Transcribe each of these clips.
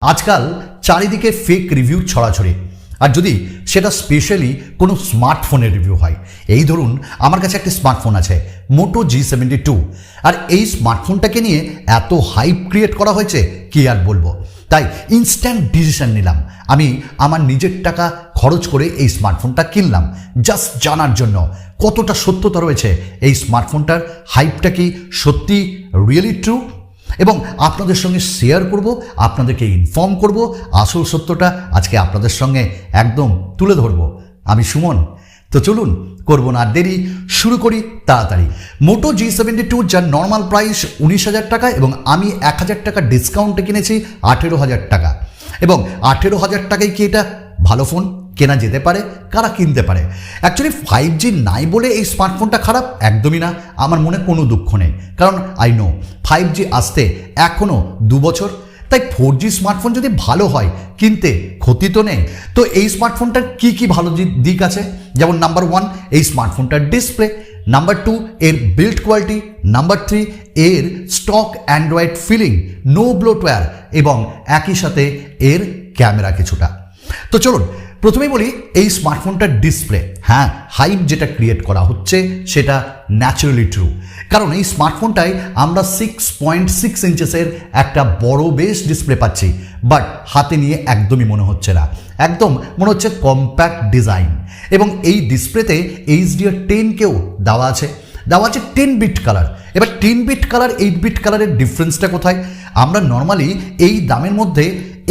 আজকাল চারিদিকে fake review ছড়াছড়ি, আর যদি সেটা স্পেশালি কোনো স্মার্টফোনের রিভিউ হয়। এই ধরুন আমার কাছে একটি স্মার্টফোন আছে মোটো G72, আর এই স্মার্টফোনটাকে নিয়ে এত হাইপ ক্রিয়েট করা হয়েছে কি আর বলবো। তাই ইনস্ট্যান্ট ডিসিশন নিলাম, আমি আমার নিজের টাকা খরচ করে এই স্মার্টফোনটা কিনলাম জাস্ট জানার জন্য কতটা সত্যতা রয়েছে এই স্মার্টফোনটার। হাইপটা কি সত্যি রিয়েলি ট্রু, এবং আপনাদের সঙ্গে শেয়ার করব, আপনাদেরকে ইনফর্ম করব। আসল সত্যটা আজকে আপনাদের সঙ্গে একদম তুলে ধরব। আমি সুমন, তো চলুন করব না দেরি, শুরু করি তাড়াতাড়ি। মোটো G72 যার নর্মাল প্রাইস 19,000 টাকা এবং আমি 1,000 টাকা ডিসকাউন্টে কিনেছি 18,000 টাকা। এবং 18,000 টাকায় কি এটা ভালো ফোন কেনা যেতে পারে? কারা কিনতে পারে? অ্যাকচুয়ালি 5G নাই বলে এই স্মার্টফোনটা খারাপ একদমই না, আমার মনে কোনো দুঃখ নেই, কারণ আই নো 5G আসতে এখনও 2 বছর। তাই 4G স্মার্টফোন যদি ভালো হয় কিনতে ক্ষতি তো নেই। তো এই স্মার্টফোনটার কি কি ভালো দিক আছে, যেমন নাম্বার 1 এই স্মার্টফোনটার ডিসপ্লে, নাম্বার 2 এর বিল্ড কোয়ালিটি, নাম্বার 3 এর stock Android feeling, no bloatware, এবং একই সাথে এর ক্যামেরা কিছুটা। তো চলুন প্রথমেই বলি এই স্মার্টফোনটার ডিসপ্লে। হ্যাঁ, হাইপ যেটা ক্রিয়েট করা হচ্ছে সেটা ন্যাচারালি ট্রু, কারণ এই স্মার্টফোনটায় আমরা 6.6 ইঞ্চেসের একটা বড় বেশ ডিসপ্লে পাচ্ছি, বাট হাতে নিয়ে একদমই মনে হচ্ছে না, একদম মনে হচ্ছে কম্প্যাক্ট ডিজাইন। এবং এই ডিসপ্লেতে HDR10 কেও দেওয়া আছে 10 বিট কালার। এবার 10 বিট কালার 8 বিট কালারের ডিফারেন্সটা কোথায়? আমরা নর্মালি এই দামের মধ্যে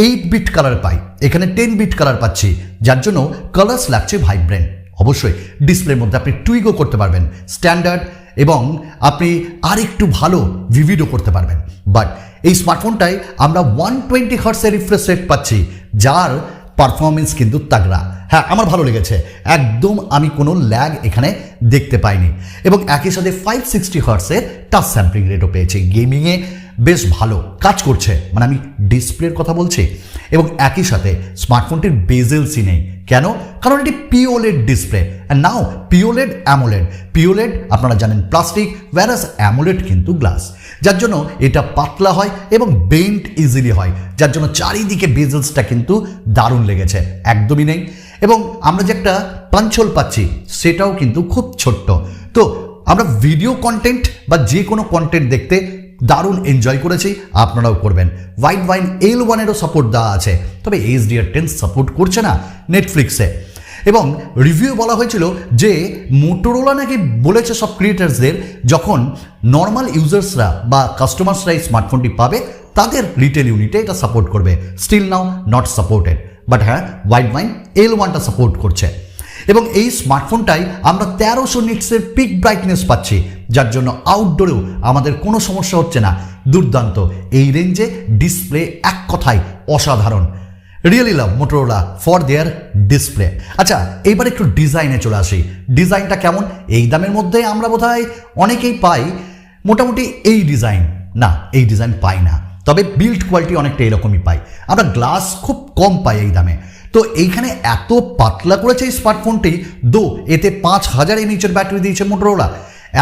8 বিট কালার পাই, এখানে 10 বিট কালার পাচ্ছি, যার জন্য কালার্স লাগছে ভাইব্রেন্ট। অবশ্যই ডিসপ্লের মধ্যে আপনি টুইকও করতে পারবেন স্ট্যান্ডার্ড, এবং আপনি আর একটু ভালো ভিভিডও করতে পারবেন। বাট এই স্মার্টফোনটায় আমরা 120 হার্টজের রিফ্রেশ রেট পাচ্ছি, যার পারফরমেন্স কিন্তু তাগড়া। হ্যাঁ, আমার ভালো লেগেছে, একদম আমি কোনো ল্যাগ এখানে দেখতে পাইনি। এবং একই সাথে 560 হার্টজের টাচ স্যাম্পলিং রেটও পেয়েছি, গেমিংয়ে বেশ ভালো কাজ করছে, মানে আমি ডিসপ্লের কথা বলছি। এবং একই সাথে স্মার্টফোনটির বেজেলসই নেই, কেন? কারণ এটি POLED display, and now POLED AMOLED। POLED আপনারা জানেন প্লাস্টিক, ওয়্যারাস AMOLED কিন্তু গ্লাস, যার জন্য এটা পাতলা হয় এবং বেন্ট ইজিলি হয়, যার জন্য চারিদিকে বেজেলসটা কিন্তু দারুণ লেগেছে, একদমই নেই। এবং আমরা যে একটা পাঞ্চল পাচ্ছি সেটাও কিন্তু খুব ছোট্ট। তো আমরা ভিডিও কন্টেন্ট বা যে কোনো কন্টেন্ট দেখতে দারুণ এনজয় করেছি, আপনারাও করবেন। ওয়াইড ওয়াইন L1-এরও সাপোর্ট দেওয়া আছে, তবে HDR10 সাপোর্ট করছে না নেটফ্লিক্সে। এবং রিভিউ বলা হয়েছিল যে মোটোরোলা নাকি বলেছে সব ক্রিয়েটার্সদের, যখন নর্মাল ইউজার্সরা বা কাস্টমার্সরা এই স্মার্টফোনটি পাবে তাদের রিটেল ইউনিটে এটা সাপোর্ট করবে। Still now not supported, but হ্যাঁ ওয়াইড ওয়াইন L1টা সাপোর্ট করছে। এবং এই স্মার্টফোনটাই আমরা 1300 নিটসের পিক ব্রাইটনেস পাচ্ছি, যার জন্য আউটডোরেও আমাদের কোনো সমস্যা হচ্ছে না। দুর্দান্ত এই রেঞ্জে ডিসপ্লে, এক কথায় অসাধারণ। Really love Motorola for their display. আচ্ছা, এইবার একটু ডিজাইনে চলে আসি। ডিজাইনটা কেমন? এই দামের মধ্যে আমরা বোধহয় অনেকেই পাই মোটামুটি এই ডিজাইন, না এই ডিজাইন পাই না, তবে বিল্ড কোয়ালিটি অনেকটা এরকমই পাই। আমরা গ্লাস খুব কম পাই এই দামে। তো এইখানে এত পাতলা করেছে এই স্মার্টফোনটি, দো এতে 5000 mAh ব্যাটারি দিয়েছে মোটোরোলা,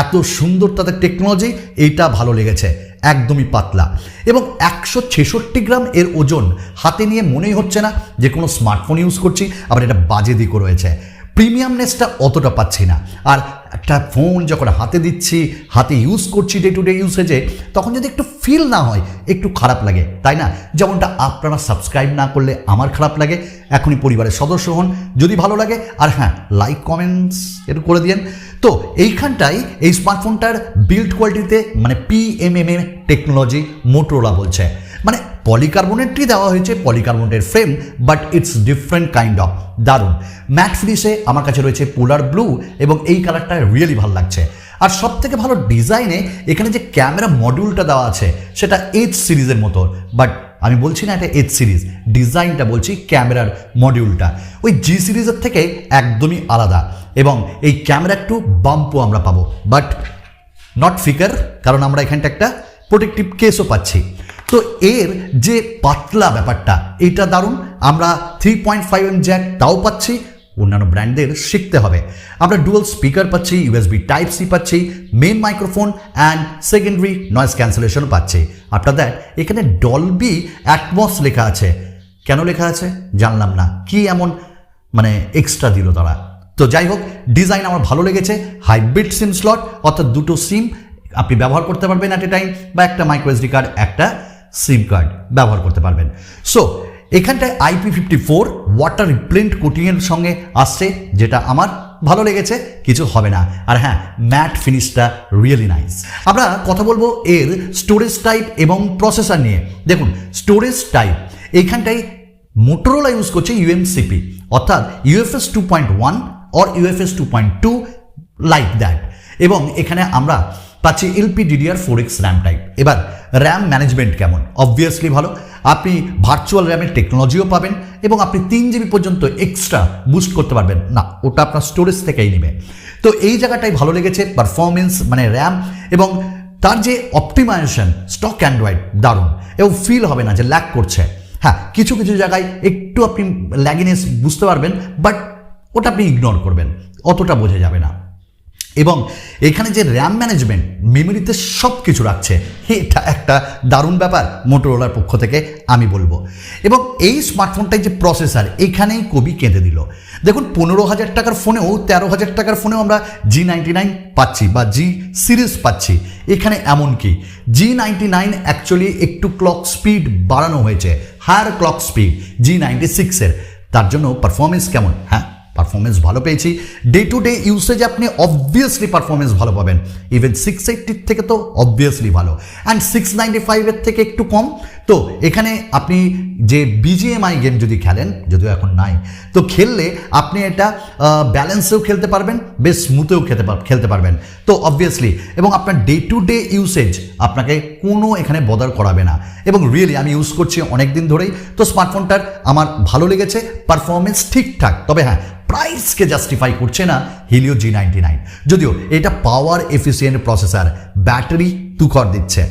এত সুন্দর তাদের টেকনোলজি, এইটা ভালো লেগেছে। একদমই পাতলা এবং 166 গ্রাম এর ওজন, হাতে নিয়ে মনেই হচ্ছে না যে কোনো স্মার্টফোন ইউজ করছি। আবার এটা বাজে দিকও রয়েছে, প্রিমিয়ামনেসটা অতটা পাচ্ছি না। আর একটা ফোন যখন হাতে দিচ্ছি, হাতে ইউজ করছি ডে টু ডে ইউসেজে, তখন যদি একটু ফিল না হয় একটু খারাপ লাগে, তাই না? যেমনটা আপনারা সাবস্ক্রাইব না করলে আমার খারাপ লাগে। এখনই পরিবারের সদস্য হন যদি ভালো লাগে, আর হ্যাঁ লাইক কমেন্টস একটু করে দিন। তো এইখানটাই এই স্মার্টফোনটার বিল্ড কোয়ালিটিতে মানে PMMA টেকনোলজি মোটোরোলা বলছে, মানে পলিকার্বনেটই দেওয়া হয়েছে, পলিকার্বনেটের frame, but it's different kind of. দারুণ ম্যাট ফিনিশে আমার কাছে রয়েছে পোলার ব্লু, এবং এই কালারটা রিয়েলি ভালো লাগছে। আর সব থেকে ভালো ডিজাইনে এখানে যে ক্যামেরা মডিউলটা দেওয়া আছে সেটা H সিরিজের মতো, বাট আমি বলছি না এটা H সিরিজ, ডিজাইনটা বলছি ক্যামেরার মডিউলটা ওই G সিরিজের থেকে একদমই আলাদা। এবং এই ক্যামেরা একটু বাম্পও আমরা পাবো, বাট নট ফিকার, কারণ আমরা এখানটা একটা প্রোটেক্টিভ কেসও পাচ্ছি। তো এর যে পাতলা ব্যাপারটা, এটা দারুণ। আমরা 3.5mm জ্যাক তাও পাচ্ছি, অন্যান্য ব্র্যান্ডদের শিখতে হবে। আমরা ডুয়াল স্পিকার পাচ্ছি, ইউএসবি টাইপ সি পাচ্ছি, main microphone and secondary noise cancellation পাচ্ছি। আফটার দ্যাট এখানে ডলবি অ্যাটমস লেখা আছে। কেন লেখা আছে জানলাম না, কি এমন মানে এক্সট্রা দিল তারা। তো যাই হোক, ডিজাইন আমার ভালো লেগেছে। হাইব্রিড সিম স্লট, অর্থাৎ দুটো সিম আপনি ব্যবহার করতে পারবেন অ্যাট এ টাইম, বা একটা মাইক্রো এসডি কার্ড, একটা সিম কার্ড ব্যবহার করতে পারবেন। সো এখানটায় IP54 ওয়াটার রিপ্লেন্ট কোটিংয়ের সঙ্গে আসছে, যেটা আমার ভালো লেগেছে, কিছু হবে না। আর হ্যাঁ, ম্যাট ফিনিশটা রিয়েলি নাইস। আমরা কথা বলবো এর স্টোরেজ টাইপ এবং প্রসেসর নিয়ে। দেখুন, স্টোরেজ টাইপ এইখানটায় মোটোরোলা ইউজ করছে UMCP, অর্থাৎ UFS 2.1 or UFS 2.2 like that, এবং এখানে আমরা পাচ্ছি LPDDR4X র্যাম টাইপ। এবার র্যাম ম্যানেজমেন্ট কেমন? অবভিয়াসলি ভালো। আপনি ভার্চুয়াল র্যামের টেকনোলজিও পাবেন এবং আপনি 3GB পর্যন্ত এক্সট্রা বুস্ট করতে পারবেন না, ওটা আপনার স্টোরেজ থেকেই নেবে। তো এই জায়গাটাই ভালো লেগেছে, পারফরমেন্স মানে র্যাম এবং তার যে অপটিমাইজেশন, স্টক অ্যান্ড্রয়েড দারুণ, এবং ফিল হবে না যে ল্যাগ করছে। হ্যাঁ, কিছু কিছু জায়গায় একটু আপনি ল্যাগিনেস বুঝতে পারবেন, বাট ওটা আপনি ইগনোর করবেন, অতটা বোঝা যাবে না। এবং এখানে যে র্যাম ম্যানেজমেন্ট, মেমোরিতে সব কিছু রাখছে, এটা একটা দারুণ ব্যাপার মোটোরোলার পক্ষ থেকে আমি বলবো। এবং এই স্মার্টফোনটাই যে প্রসেসর, এখানেই কবি কেঁদে দিল। দেখুন, 15,000 টাকার ফোনেও, 13,000 টাকার ফোনেও আমরা G99 পাচ্ছি বা G সিরিজ পাচ্ছি। এখানে এমন কি G99 অ্যাকচুয়ালি একটু ক্লক স্পিড বাড়ানো হয়েছে, হায়ার ক্লক স্পিড G96-এর। তার জন্য পারফরমেন্স কেমন? হ্যাঁ, পারফরমেন্স ভালো পেয়েছি। ডে টু ডে ইউসেজ আপনি অবভিয়াসলি পারফরমেন্স ভালো পাবেন। ইভেন 680 থেকে তো অবভিয়াসলি ভালো, অ্যান্ড 695-এর থেকে একটু কম। তো এখানে আপনি যে BGMI গেম যদি খেলেন, যদিও এখন নাই, তো খেললে আপনি এটা ব্যালেন্সেও খেলতে পারবেন, বেশ স্মুথেও খেলতে পারবেন। তো অবভিয়াসলি, এবং আপনার ডে টু ডে ইউসেজ আপনাকে কোনো এখানে বদার করাবে না। এবং রিয়েলি আমি ইউজ করছি অনেক দিন ধরেই, তো স্মার্টফোনটার আমার ভালো লেগেছে, পারফরমেন্স ঠিকঠাক। তবে হ্যাঁ, প্রাইসকে জাস্টিফাই করছে না হিলিও G99, যদিও এটা পাওয়ার এফিসিয়েন্ট প্রসেসর, ব্যাটারি তুখর দিচ্ছে।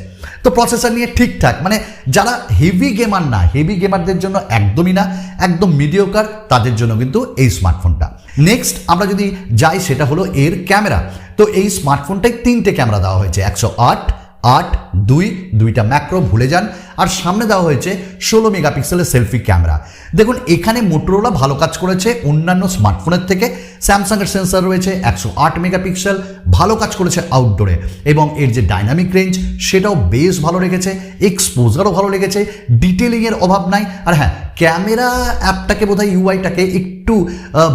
তো প্রসেসর নিয়ে ঠিকঠাক, মানে যারা হেভি গেমার না, হেভি গেমারদের জন্য একদমই না, একদম মিডিওকার, তাদের জন্য কিন্তু এই স্মার্টফোনটা। নেক্সট আমরা যদি যাই, সেটা হলো এর ক্যামেরা। তো এই স্মার্টফোনটায় 3টে ক্যামেরা দেওয়া হয়েছে, 108, 8, 2, 2টা ম্যাক্রো ভুলে যান, আর সামনে দেওয়া হয়েছে 16 মেগাপিক্সেলের সেলফি ক্যামেরা। দেখুন, এখানে মোটোরোলা ভালো কাজ করেছে অন্যান্য স্মার্টফোনের থেকে। স্যামসাংয়ের সেন্সর রয়েছে 108 মেগাপিক্সেল, ভালো কাজ করেছে আউটডোরে, এবং এর যে ডাইনামিক রেঞ্জ সেটাও বেশ ভালো লেগেছে, এক্সপোজারও ভালো লেগেছে, ডিটেলিংয়ের অভাব নাই। আর হ্যাঁ, ক্যামেরা অ্যাপটাকে বোধহয় ইউআইটাকে একটু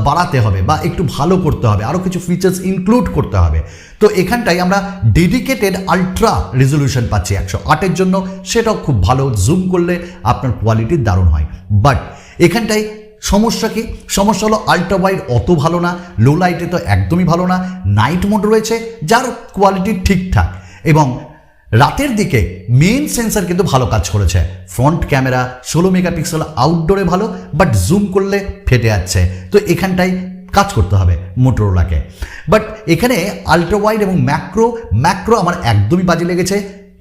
বাড়াতে হবে বা একটু ভালো করতে হবে, আরও কিছু ফিচার্স ইনক্লুড করতে হবে। তো এখানটায় আমরা ডেডিকেটেড আলট্রা রেজলিউশন পাচ্ছি 108-এর জন্য, সেটাও খুব ভালো, জুম করলে আপনার কোয়ালিটি দারুণ হয়। বাট এখানটায় সমস্যা কি? সমস্যা হলো আলট্রা ওয়াইড অত ভালো না, লো লাইটে তো একদমই ভালো না, নাইট মোড রয়েছে যার কোয়ালিটি ঠিকঠাক, এবং রাতের দিকে মেন সেন্সর কিন্তু ভালো কাজ করেছে। ফ্রন্ট ক্যামেরা 16 মেগাপিক্সেল, আউটডোরে ভালো, বাট জুম করলে ফেটে যাচ্ছে। তো এখানটায় কাজ করতে হবে মোটোরোলাকে। বাট এখানে আলট্রা ওয়াইড এবং ম্যাক্রো আমার একদমই বাজে লেগেছে,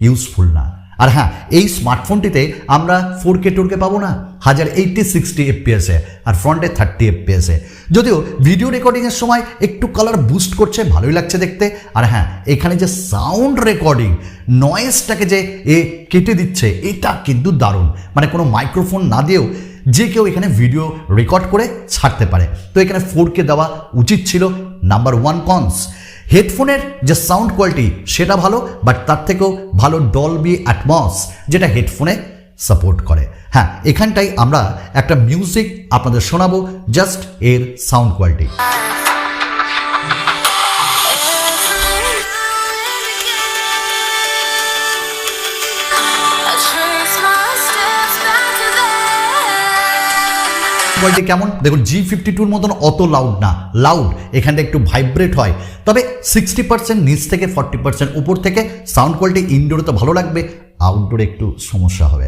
ইউজফুল না। আর হ্যাঁ, এই স্মার্টফোনটিতে আমরা 4K টোরকে পাবো না, 1080-60 FPS-এ, আর ফ্রন্টে 30 FPS-এ। যদিও ভিডিও রেকর্ডিংয়ের সময় একটু কালার বুস্ট করছে, ভালোই লাগছে দেখতে। আর হ্যাঁ, এখানে যে সাউন্ড রেকর্ডিং, নয়েজটাকে যে কেটে দিচ্ছে, এটা কিন্তু দারুণ। মানে কোনো মাইক্রোফোন না দিয়েও যে কেউ এখানে ভিডিও রেকর্ড করে ছাড়তে পারে। তো এখানে 4K দেওয়া উচিত ছিল। নাম্বার 1 কনস, হেডফোনের যে সাউন্ড কোয়ালিটি সেটা ভালো, বাট তার থেকেও ভালো ডলবি অ্যাটমস, যেটা হেডফোনে সাপোর্ট করে। হ্যাঁ, এখানটাই আমরা একটা মিউজিক আপনাদের শোনাবো, জাস্ট এর সাউন্ড কোয়ালিটি। কোয়ালিটি কেমন দেখুন, G52-র মতন অত লাউড না, লাউড এখানটা একটু ভাইব্রেট হয়, তবে 60% নিচ থেকে 40% উপর থেকে সাউন্ড কোয়ালিটি ইনডোরে তো ভালো লাগবে, আউটডোরে একটু সমস্যা হবে।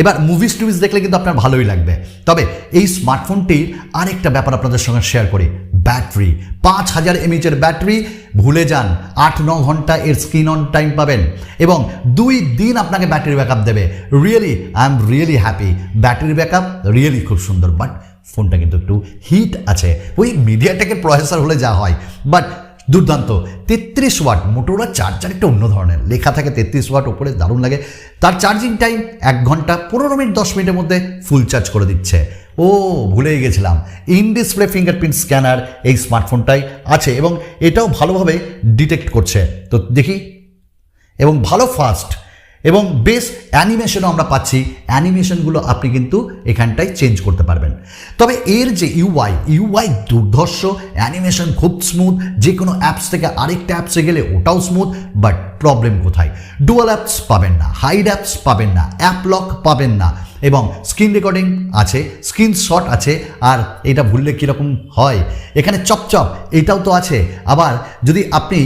এবার মুভিজ টুভিজ দেখলে কিন্তু আপনার ভালোই লাগবে। তবে এই স্মার্টফোনটির আরেকটা ব্যাপার আপনাদের সঙ্গে শেয়ার করি, ব্যাটারি 5000 mAh ব্যাটারি, ভুলে যান 8-9 ঘন্টা এর স্ক্রিন অন টাইম পাবেন, এবং 2 দিন আপনাকে ব্যাটারি ব্যাকআপ দেবে। Really I am really happy, battery backup really খুব সুন্দর। বাট ফোনটা কিন্তু একটু হিট আছে, ওই মিডিয়াটেকের প্রসেসর হলে যা হয়, বাট দুর্দান্ত। 33 ওয়াট মোটোরোলা চার্জার একটা অন্য ধরনের, লেখা থাকে 33 ওয়াট ওপরে, দারুণ লাগে। তার চার্জিং টাইম 1 ঘন্টা 15 মিনিট 10 মিনিটের মধ্যে ফুল চার্জ করে দিচ্ছে। ও ভুলেই গেছিলাম, ইন ডিসপ্লে ফিঙ্গারপ্রিন্ট স্ক্যানার এই স্মার্টফোনটাই আছে এবং এটাও ভালোভাবে ডিটেক্ট করছে। তো দেখি, এবং ভালো ফাস্ট এবং বেশ অ্যানিমেশনও আমরা পাচ্ছি। অ্যানিমেশনগুলো আপনি কিন্তু এখানটায় চেঞ্জ করতে পারবেন। তবে এর যে ইউআই দুর্ধর্ষ, অ্যানিমেশন খুব স্মুথ, যে কোনো অ্যাপস থেকে আরেকটা অ্যাপসে গেলে ওটাও স্মুথ। বাট প্রবলেম কোথায়? ডুয়াল অ্যাপস পাবেন না, হাইড অ্যাপস পাবেন না, অ্যাপ লক পাবেন না, এবং স্ক্রিন রেকর্ডিং আছে, স্ক্রিনশট আছে। আর এটা ভুললে কীরকম হয়, এখানে চপচপ এটাও তো আছে। আবার যদি আপনি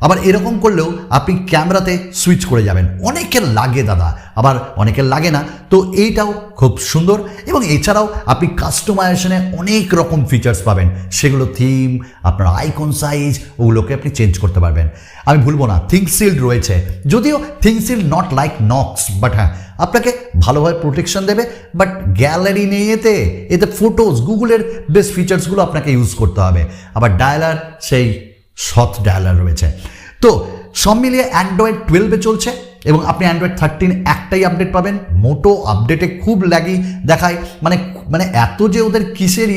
আবার এরকম করলেও আপনি ক্যামেরাতে সুইচ করে যাবেন। অনেকের লাগে দাদা, আবার অনেকের লাগে না, তো এইটাও খুব সুন্দর। এবং এছাড়াও আপনি কাস্টমাইজেশনে অনেক রকম ফিচার্স পাবেন, সেগুলো থিম, আপনার আইকন সাইজ, ওগুলোকে আপনি চেঞ্জ করতে পারবেন। আমি ভুলবো না, থিংকশিল্ড রয়েছে, যদিও থিংকশিল্ড নট লাইক নক্স, বাট হ্যাঁ আপনাকে ভালোভাবে প্রোটেকশন দেবে। বাট গ্যালারি নেই এতে ফটোজ, গুগলের বেস্ট ফিচার্সগুলো আপনাকে ইউজ করতে হবে। আবার ডায়ালার সেই সৎ ডায়ালার রয়েছে। তো সব মিলিয়ে অ্যান্ড্রয়েড 12-এ চলছে এবং আপনি অ্যান্ড্রয়েড 13 একটাই আপডেট পাবেন। মোটো আপডেটে খুব ল্যাগি দেখায়, মানে এত যে ওদের কিসের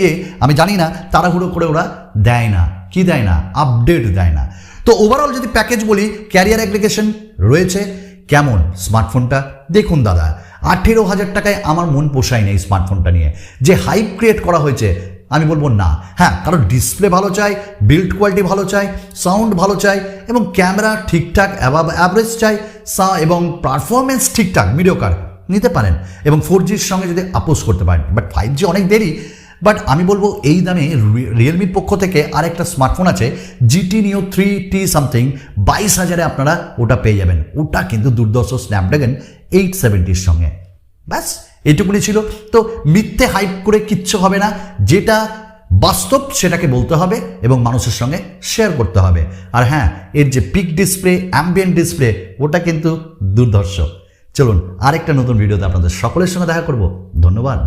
আমি জানি না, তাড়াহুড়ো করে ওরা দেয় না, কি দেয় না, আপডেট দেয় না। তো ওভারঅল যদি প্যাকেজ বলি, ক্যারিয়ার অ্যাগ্রিগেশন রয়েছে। কেমন স্মার্টফোনটা দেখুন দাদা, 18,000 টাকায় আমার মন পোষায় না এই স্মার্টফোনটা নিয়ে। যে হাইপ ক্রিয়েট করা হয়েছে, আমি বলবো না। হ্যাঁ, কারণ ডিসপ্লে ভালো চাই, বিল্ড কোয়ালিটি ভালো চাই, সাউন্ড ভালো চাই, এবং ক্যামেরা ঠিকঠাক অ্যাভাব অ্যাভারেজ চাই, এবং পারফরমেন্স ঠিকঠাক মিডিওকার নিতে পারেন, এবং 4Gর সঙ্গে যদি আপোস করতে পারেন। বাট 5G অনেক দেরি। বাট আমি বলবো এই দামে রিয়েলমির পক্ষ থেকে আরেকটা স্মার্টফোন আছে, GT Neo 3T সামথিং, 22,000-এ আপনারা ওটা পেয়ে যাবেন। ওটা কিন্তু দুর্ধর্ষ স্ন্যাপড্রাগন 870-র সঙ্গে। ব্যাস এইটুকুনি ছিল। তো মিথ্যে হাইপ করে কিচ্ছু হবে না, যেটা বাস্তব সেটাকে বলতে হবে এবং মানুষের সঙ্গে শেয়ার করতে হবে। আর হ্যাঁ, এর যে পিক ডিসপ্লে, অ্যাম্বিয়েন্ট ডিসপ্লে, ওটা কিন্তু দুর্ধর্ষ। চলুন আরেকটা নতুন ভিডিওতে আপনাদের সকলের সঙ্গে দেখা করব। ধন্যবাদ।